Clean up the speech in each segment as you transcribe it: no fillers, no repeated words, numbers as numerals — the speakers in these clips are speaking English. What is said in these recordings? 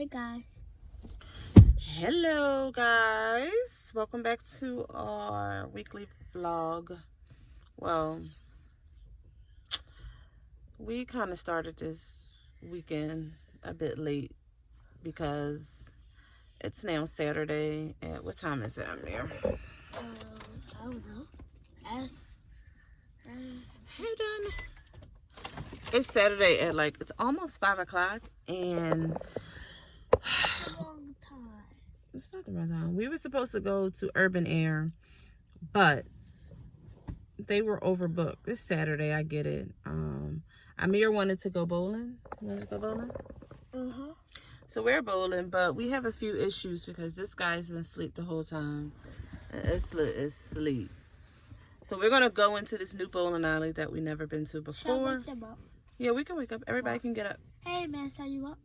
Hey guys. Hello guys, welcome back to our weekly vlog. Well, we kind of started this weekend a bit late because it's now Saturday. At what time is it, Amir? I don't know. Hold on. It's Saturday at it's almost 5 o'clock, and It's a long time. it's not the right time. We were supposed to go to Urban Air, but they were overbooked. This Saturday, I get it. Amir wanted to go bowling. You want to go bowling? Uh-huh. So we're bowling, but we have a few issues because this guy's been asleep the whole time. It's sleep. So we're going to go into this new bowling alley that we've never been to before. Shall I wake them up? Yeah, we can wake up. Everybody can get up. Hey man, so you up?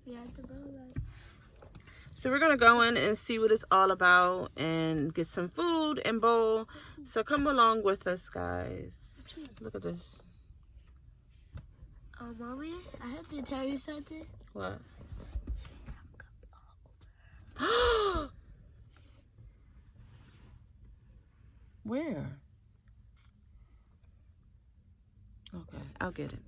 We have to go So we're going to go in and see what it's all about and get some food and bowl. So come along with us, guys. Look at this. Mommy, I have to tell you something. What? Where? Okay, I'll get it.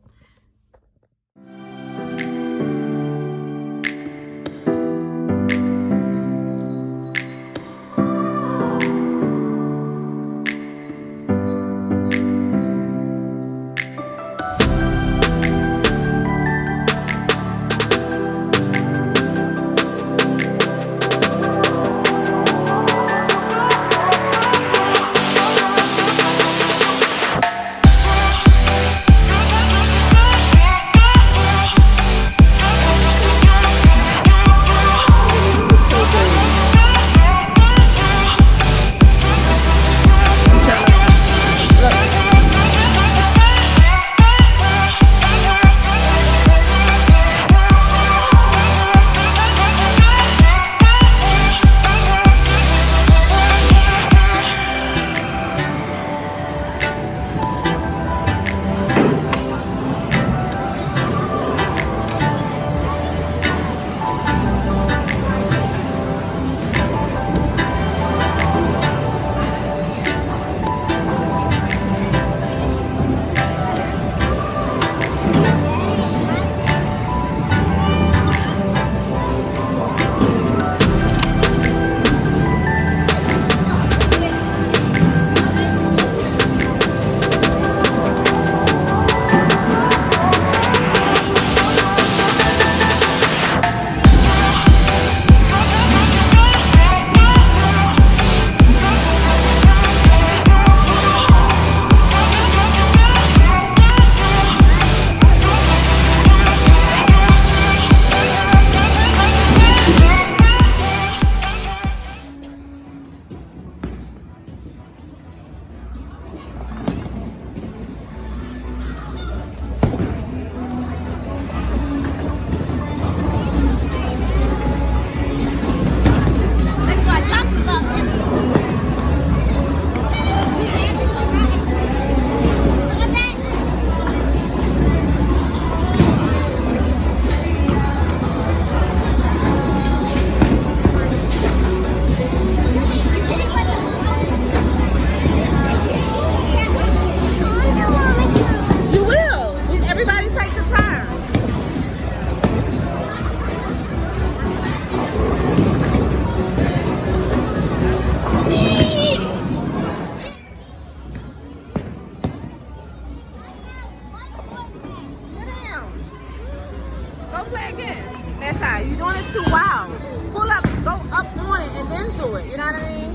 You're doing it too wild. Pull up, go up on it, and then do it. You know what I mean?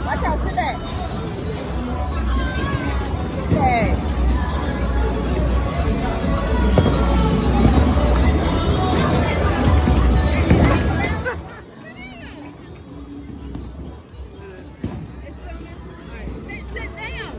Watch out, sit back. Okay. Sit down.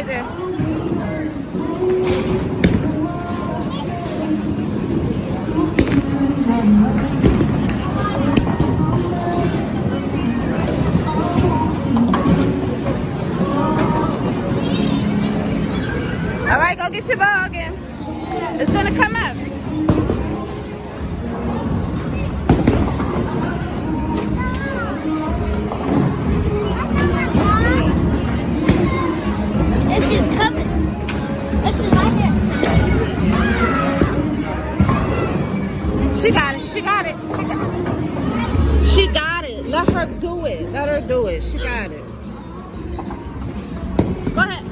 there. All right, go get your ball again. It's gonna come up. This is coming. This is right here. She got it. She got it. She got it. She got it. Let her do it. Let her do it. She got it. Go ahead.